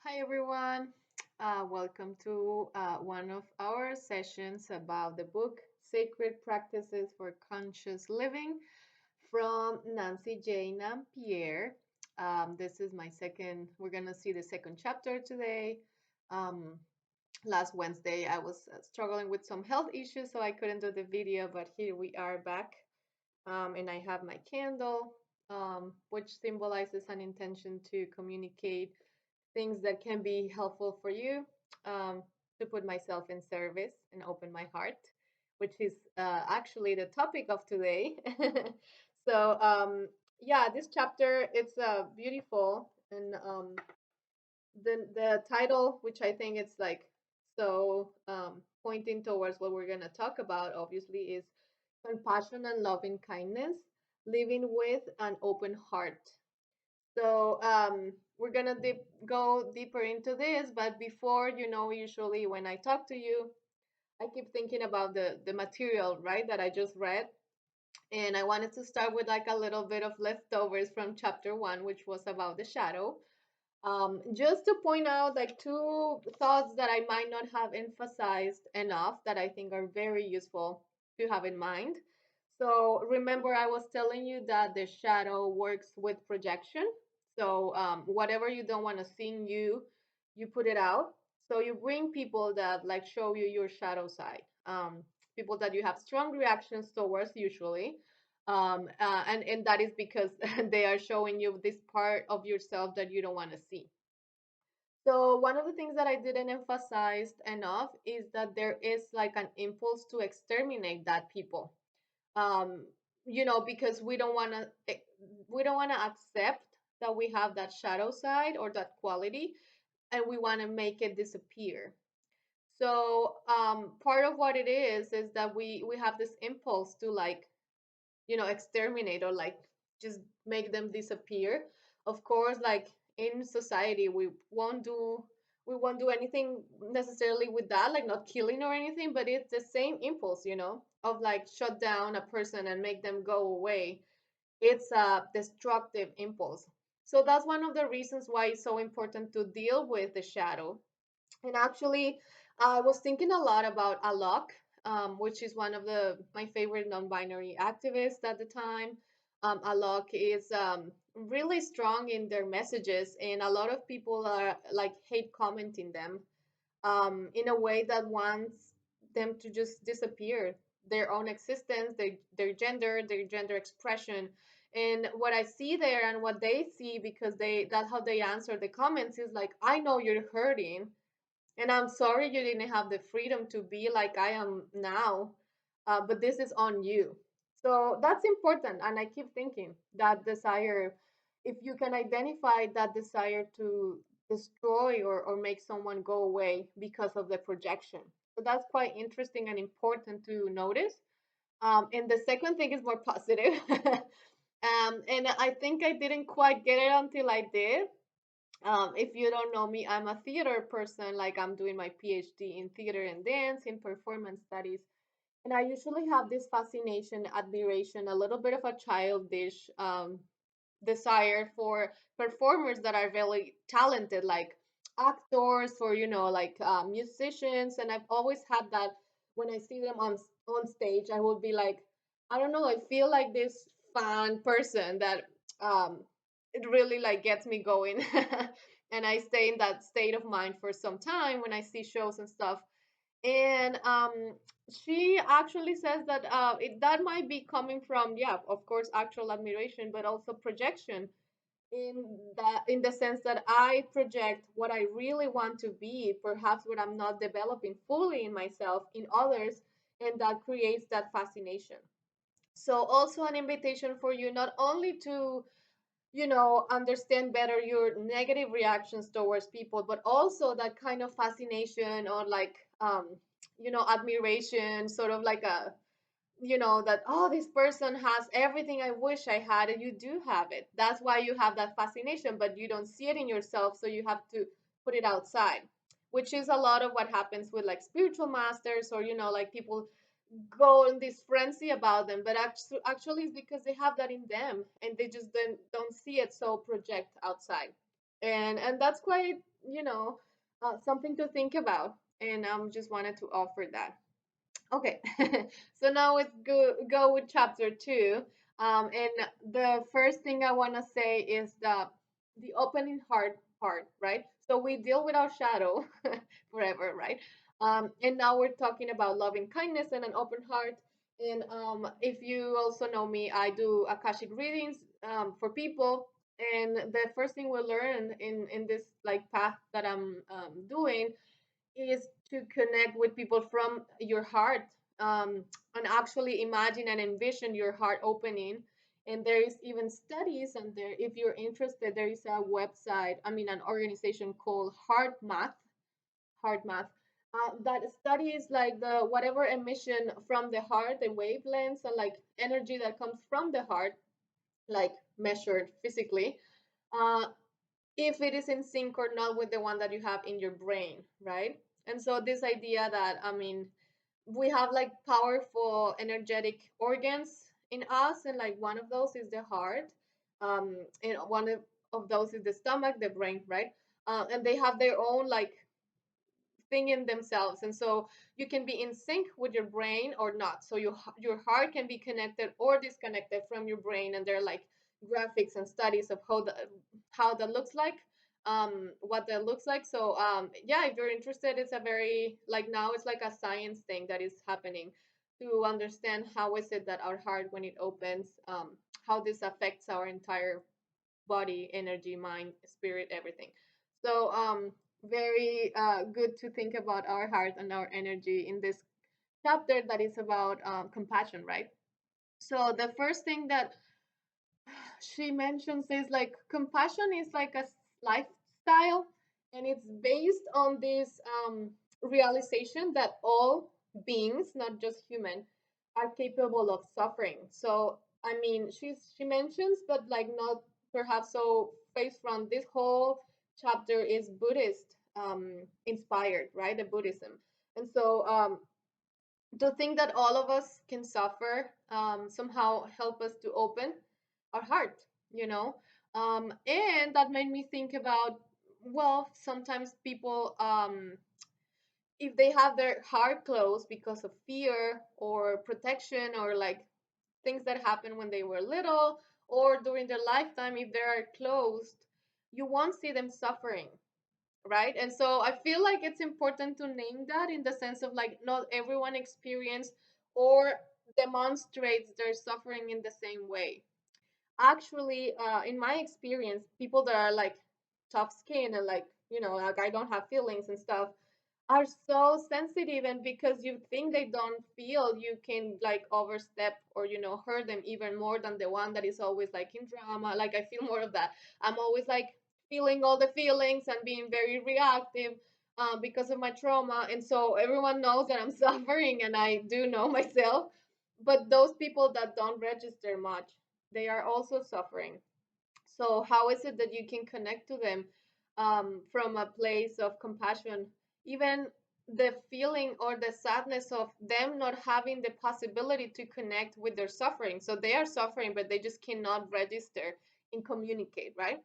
Hi, everyone. Welcome to one of our sessions about the book Sacred Practices for Conscious Living from Nancy J. Pierre. This is my second, we're going to see the second chapter today. Um, Last Wednesday, I was struggling with some health issues, so I couldn't do the video, but here we are back. And I have my candle, which symbolizes an intention to communicate things that can be helpful for you, um, to put myself in service and open my heart, which is actually the topic of today. So yeah, this chapter it's beautiful, and the title, which I think it's like pointing towards what we're gonna talk about, obviously, is compassion and loving kindness, living with an open heart. So we're gonna go deeper into this, but before, usually when I talk to you, I keep thinking about the material, right, that I just read, and I wanted to start with like a little bit of leftovers from chapter one, which was about the shadow. Just to point out like two thoughts that I might not have emphasized enough that I think are very useful to have in mind. So remember, I was telling you that the shadow works with projection. So whatever you don't want to see in you, you put it out. So you bring people that like show you your shadow side. People that you have strong reactions towards usually, and that is because they are showing you this part of yourself that you don't want to see. So one of the things that I didn't emphasize enough is that there is like an impulse to exterminate that people. um because we don't want to accept that we have that shadow side or that quality, and we want to make it disappear. So part of what it is that we have this impulse to like exterminate or like just make them disappear. Of course, like in society, we won't do anything necessarily with that, like not killing or anything, but it's the same impulse, of like shut down a person and make them go away. It's a destructive impulse. So that's one of the reasons why it's so important to deal with the shadow. And actually, I was thinking a lot about Alok, which is one of my favorite non-binary activists at the time. Alok is really strong in their messages, and a lot of people are like hate commenting them, in a way that wants them to just disappear, their own existence, their gender expression. And what I see there and what they see, because that's how they answer the comments, is like, I know you're hurting, and I'm sorry you didn't have the freedom to be like I am now, but this is on you. So that's important. And I keep thinking that desire, if you can identify that desire to destroy or make someone go away because of the projection. So that's quite interesting and important to notice. And the second thing is more positive. And I think I didn't quite get it until I did. If you don't know me, I'm a theater person. Like, I'm doing my PhD in theater and dance in performance studies. And I usually have this fascination, admiration, a little bit of a childish desire for performers that are very talented, like actors or, like musicians. And I've always had that. When I see them on stage, I will be like, I don't know, I feel like this fan person that it really like gets me going. And I stay in that state of mind for some time when I see shows and stuff. And she actually says that that might be coming from, yeah, of course, actual admiration, but also projection, in the sense that I project what I really want to be, perhaps what I'm not developing fully in myself, in others, and that creates that fascination. So also an invitation for you not only to understand better your negative reactions towards people, but also that kind of fascination or like admiration, sort of like a, that, oh, this person has everything I wish I had, and you do have it. That's why you have that fascination, but you don't see it in yourself, so you have to put it outside, which is a lot of what happens with like spiritual masters, or like people go in this frenzy about them, but actually it's because they have that in them and they just don't see it, so project outside. And that's quite, you know, something to think about. And just wanted to offer that. Okay, so now let's go with chapter two. And the first thing I want to say is the opening heart part, right? So we deal with our shadow forever, right? And now we're talking about loving kindness and an open heart. And if you also know me, I do akashic readings for people. And the first thing we learn in this like path that I'm doing is to connect with people from your heart, and actually imagine and envision your heart opening. And there is even studies, and there, if you're interested, there is a website, I mean, an organization called Heart Math, that studies like the whatever emission from the heart, the wavelengths, and like energy that comes from the heart, like measured physically, uh, if it is in sync or not with the one that you have in your brain, right? And so this idea that, I mean, we have like powerful energetic organs in us, and like one of those is the heart, and one of those is the stomach, the brain, right? And they have their own like thing in themselves, and so you can be in sync with your brain or not. So your heart can be connected or disconnected from your brain, and there are like graphics and studies of how that looks like, what that looks like. So yeah, if you're interested, it's a very like now it's like a science thing that is happening to understand how is it that our heart when it opens, how this affects our entire body, energy, mind, spirit, everything. So very good to think about our heart and our energy in this chapter that is about compassion, right? So the first thing that she mentions is like compassion is like a lifestyle, and it's based on this realization that all beings, not just human, are capable of suffering. So I mean, she mentions, but like not perhaps so face front. This whole chapter is Buddhist inspired, right? The Buddhism, and so to think that all of us can suffer somehow help us to open our heart, you know. And that made me think about, well, sometimes people, if they have their heart closed because of fear or protection or like things that happened when they were little or during their lifetime, if they are closed, you won't see them suffering, right? And so I feel like it's important to name that in the sense of like not everyone experience or demonstrates their suffering in the same way. Actually, in my experience, people that are like tough skin and like, you know, like I don't have feelings and stuff, are so sensitive, and because you think they don't feel, you can like overstep or, you know, hurt them even more than the one that is always like in drama. Like I feel more of that. I'm always like feeling all the feelings and being very reactive, because of my trauma, and so everyone knows that I'm suffering, and I do know myself. But those people that don't register much, they are also suffering. So, how is it that you can connect to them from a place of compassion? Even the feeling or the sadness of them not having the possibility to connect with their suffering. So, they are suffering, but they just cannot register and communicate, right?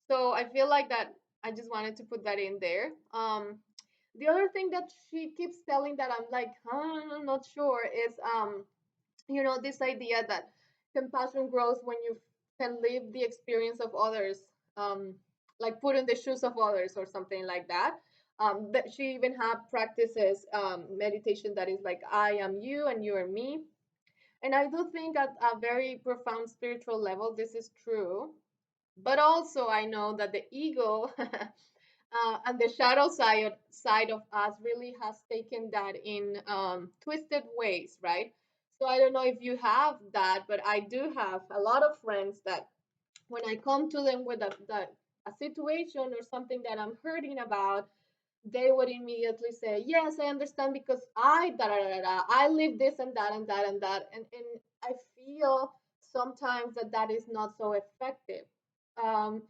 So, I feel like that I just wanted to put that in there. The other thing that she keeps telling that I'm like, I'm not sure is you know, this idea that compassion grows when you can live the experience of others, um, like put in the shoes of others or something like that. That she even have practices, meditation that is like I am you and you are me. And I do think at a very profound spiritual level this is true, but also I know that the ego and the shadow side of us really has taken that in twisted ways, right? So I don't know if you have that, but I do have a lot of friends that when I come to them with a situation or something that I'm hurting about, they would immediately say, "Yes, I understand because I da da da da, I live this and that and that and that," and I feel sometimes that that is not so effective. Um,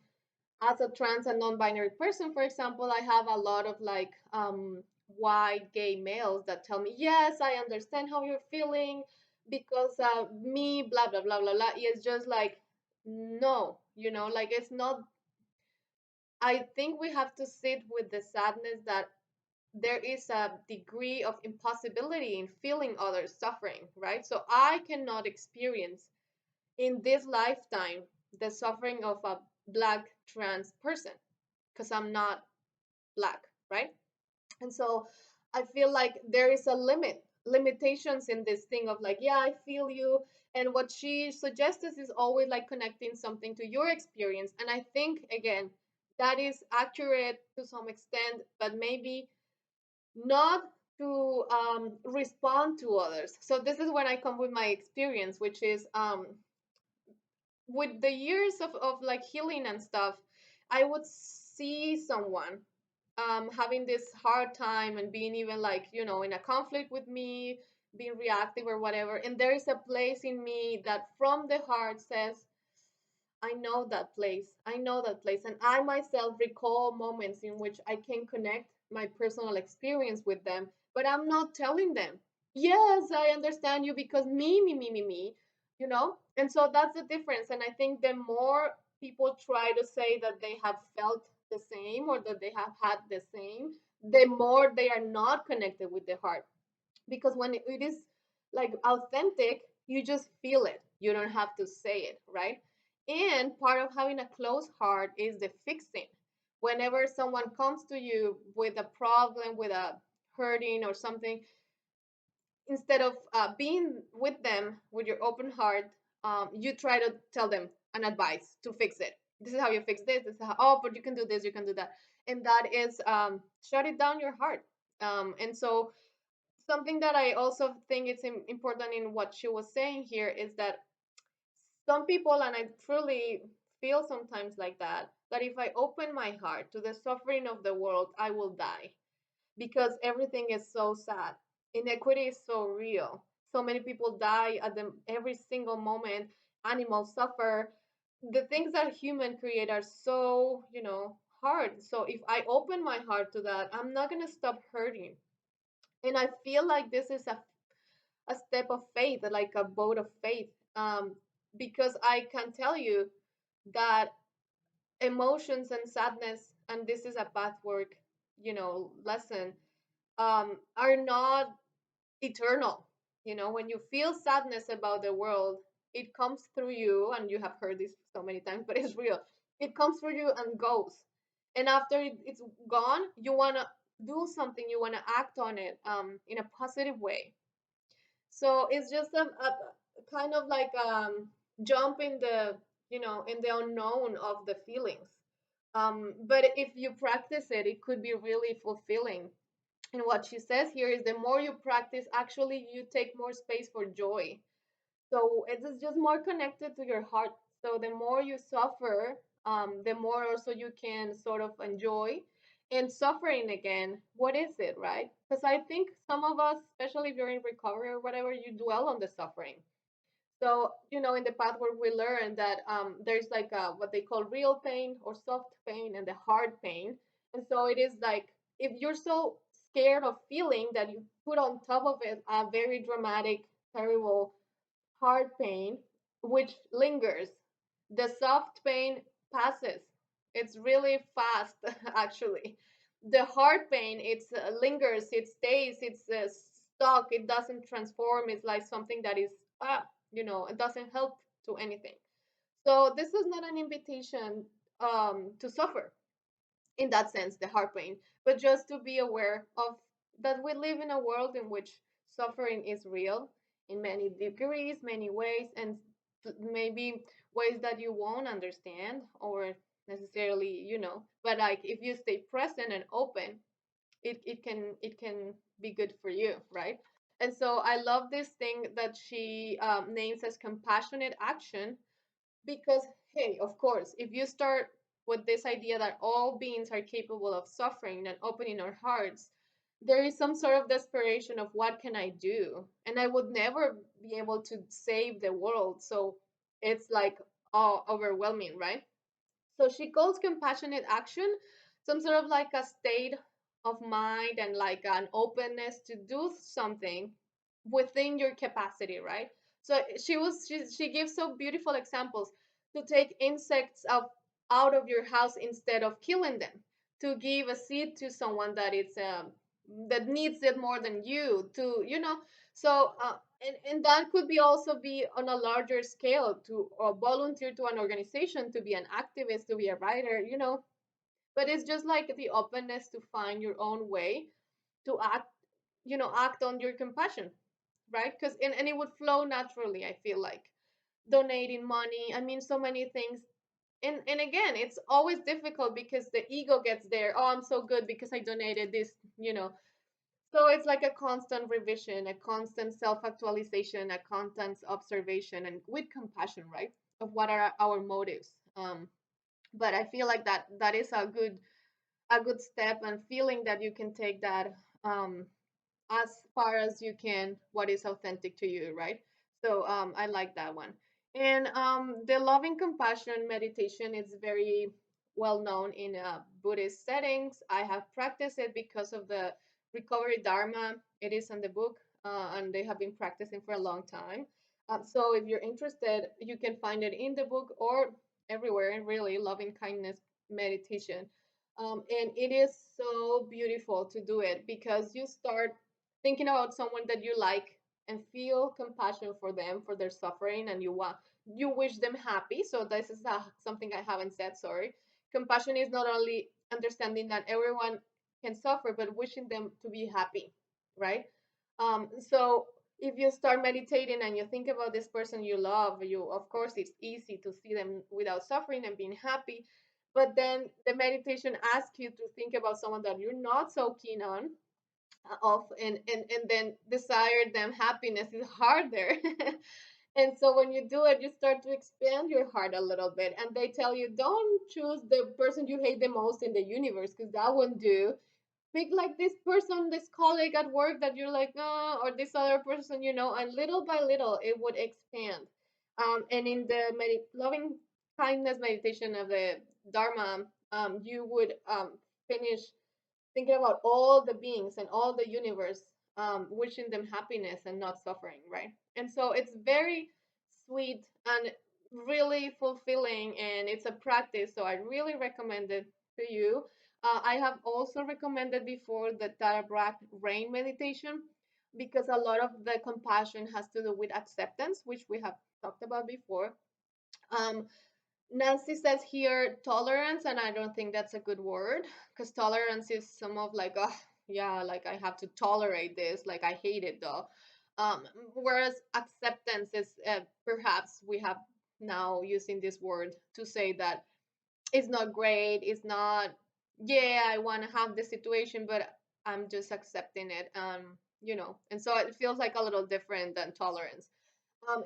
as a trans and non-binary person, for example, I have a lot of like white gay males that tell me, "Yes, I understand how you're feeling because me, blah blah blah blah blah." It's just like, no, you know, like it's not. I think we have to sit with the sadness that there is a degree of impossibility in feeling others suffering, right? So I cannot experience in this lifetime the suffering of a black trans person because I'm not black, right? And so I feel like there is a limitations in this thing of like, yeah, I feel you. And what she suggests is always like connecting something to your experience. And I think again, that is accurate to some extent, but maybe not to respond to others. So this is when I come with my experience, which is with the years of like healing and stuff, I would see someone having this hard time and being even like, in a conflict with me, being reactive or whatever. And there is a place in me that from the heart says, I know that place. I know that place. And I myself recall moments in which I can connect my personal experience with them, but I'm not telling them, yes, I understand you because me. And so that's the difference. And I think the more people try to say that they have felt the same or that they have had the same, the more they are not connected with the heart, because when it is like authentic, you just feel it, you don't have to say it, right? And part of having a closed heart is the fixing. Whenever someone comes to you with a problem, with a hurting or something, instead of being with them with your open heart, you try to tell them an advice to fix it. This is how you fix this. This is how, oh, but you can do this, you can do that. And that is shut it down your heart. And so something that I also think it's important in what she was saying here is that some people, and I truly feel sometimes like that if I open my heart to the suffering of the world, I will die because everything is so sad. Inequity is so real. So many people die at every single moment. Animals suffer. The things that human create are so, hard. So if I open my heart to that, I'm not gonna stop hurting. And I feel like this is a step of faith, like a vote of faith, because I can tell you that emotions and sadness, and this is a pathwork, lesson, are not eternal. When you feel sadness about the world, it comes through you, and you have heard this so many times, but it's real. It comes through you and goes. And after it's gone, you want to do something, you want to act on it in a positive way. So it's just a kind of like jump in the unknown of the feelings. But if you practice it, it could be really fulfilling. And what she says here is the more you practice, actually you take more space for joy. So it is just more connected to your heart. So the more you suffer, the more also you can sort of enjoy. And suffering again, what is it, right? Because I think some of us, especially if you're in recovery or whatever, you dwell on the suffering. So, in the pathwork, we learn that there's like what they call real pain or soft pain and the hard pain. And so it is like if you're so scared of feeling that you put on top of it a very dramatic, terrible hard pain, which lingers. The soft pain passes. It's really fast, actually. The hard pain, it lingers, it stays, it's stuck, it doesn't transform. It's like something that is, it doesn't help to anything. So this is not an invitation to suffer in that sense, the heart pain, but just to be aware of that we live in a world in which suffering is real in many degrees, many ways, and maybe ways that you won't understand or necessarily, but like if you stay present and open, it can be good for you, right? And so I love this thing that she names as compassionate action, because, hey, of course, if you start with this idea that all beings are capable of suffering and opening our hearts, there is some sort of desperation of what can I do? And I would never be able to save the world. So it's like all overwhelming, right? So she calls compassionate action some sort of like a state of mind and like an openness to do something within your capacity, right? So she gives so beautiful examples to take insects of out of your house instead of killing them, to give a seed to someone that it's that needs it more than you, to so and that could be also be on a larger scale, to volunteer to an organization, to be an activist, to be a writer, but it's just like the openness to find your own way to act, act on your compassion, right? Because and it would flow naturally, I feel like. Donating money, I mean, so many things. And again, it's always difficult because the ego gets there. Oh, I'm so good because I donated this, you know. So it's like a constant revision, a constant self-actualization, a constant observation, and with compassion, right? Of what are our motives. But I feel like that is a good step, and feeling that you can take that um as far as you can, what is authentic to you, right? So I like that one. And the loving compassion meditation is very well known in Buddhist settings. I have practiced it because of the recovery dharma. It is in the book, and they have been practicing for a long time. So if you're interested, you can find it in the book or everywhere. And really, loving kindness meditation. And it is so beautiful to do it because you start thinking about someone that you like and feel compassion for them, for their suffering, and you wish them happy. So this is something I haven't said, sorry. Compassion is not only understanding that everyone can suffer, but wishing them to be happy, right? So if you start meditating and you think about this person you love, you, of course, it's easy to see them without suffering and being happy. But then the meditation asks you to think about someone that you're not so keen on, of and then desire them happiness is harder. And so when you do it, you start to expand your heart a little bit, and they tell you, don't choose the person you hate the most in the universe, because that won't do. Pick like this person, this colleague at work that you're like, or this other person, and little by little it would expand. And in the loving kindness meditation of the dharma, you would finish thinking about all the beings and all the universe, wishing them happiness and not suffering, right? And so it's very sweet and really fulfilling, and it's a practice. So I really recommend it to you. I have also recommended before the Tara rain meditation, because a lot of the compassion has to do with acceptance, which we have talked about before. Um, Nancy says here tolerance, and I don't think that's a good word, because tolerance is some of like, oh, yeah, like I have to tolerate this, like I hate it though. Whereas acceptance is, perhaps we have now using this word to say that it's not great, it's not, yeah, I want to have the situation, but I'm just accepting it. And so it feels like a little different than tolerance.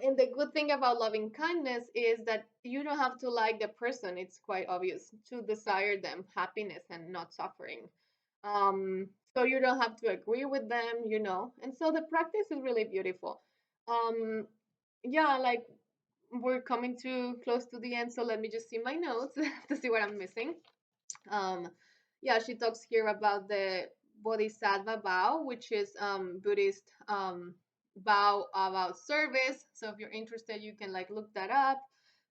And the good thing about loving kindness is that you don't have to like the person. It's quite obvious to desire them happiness and not suffering. So you don't have to agree with them. And so the practice is really beautiful. Um, yeah, like we're coming too close to the end, so let me just see my notes to see what I'm missing. Um, yeah, she talks here about the Bodhisattva vow, which is Buddhist vow about service. So if you're interested, you can like look that up.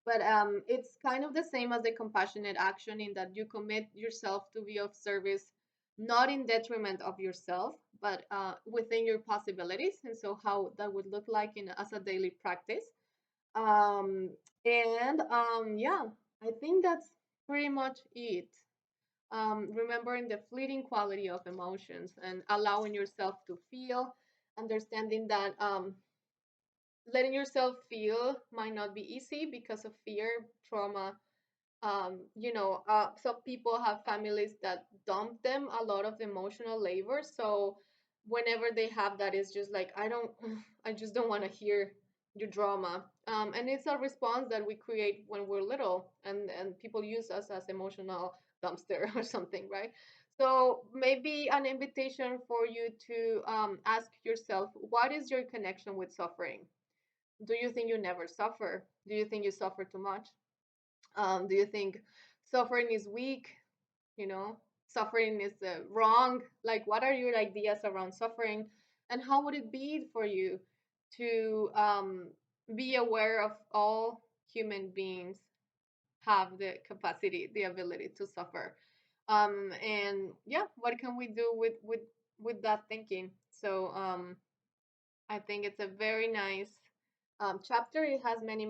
But it's kind of the same as the compassionate action, in that you commit yourself to be of service, not in detriment of yourself, but within your possibilities. And so how that would look like as a daily practice. Um, and yeah, I think that's pretty much it. Remembering the fleeting quality of emotions and allowing yourself to feel, understanding that letting yourself feel might not be easy because of fear, trauma. Some people have families that dump them a lot of emotional labor. So whenever they have that, it's just like, I just don't want to hear your drama. And it's a response that we create when we're little, and people use us as emotional dumpster or something, right? So maybe an invitation for you to ask yourself, what is your connection with suffering? Do you think you never suffer? Do you think you suffer too much? Do you think suffering is weak? Suffering is wrong? Like, what are your ideas around suffering? And how would it be for you to be aware of all human beings have the capacity, the ability to suffer. And yeah, what can we do with that thinking? So I think it's a very nice chapter. It has many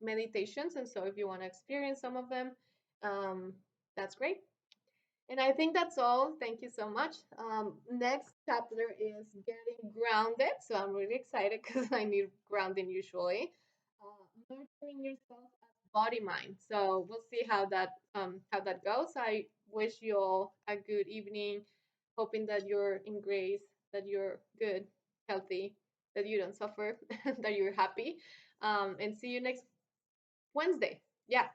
meditations, and so if you want to experience some of them, um, that's great. And I think that's all. Thank you so much. Next chapter is getting grounded. So I'm really excited because I need grounding usually. Nurturing yourself as body mind. So we'll see how that goes. I wish you all a good evening. Hoping that you're in grace, that you're good, healthy, that you don't suffer, that you're happy. And see you next Wednesday. Yeah.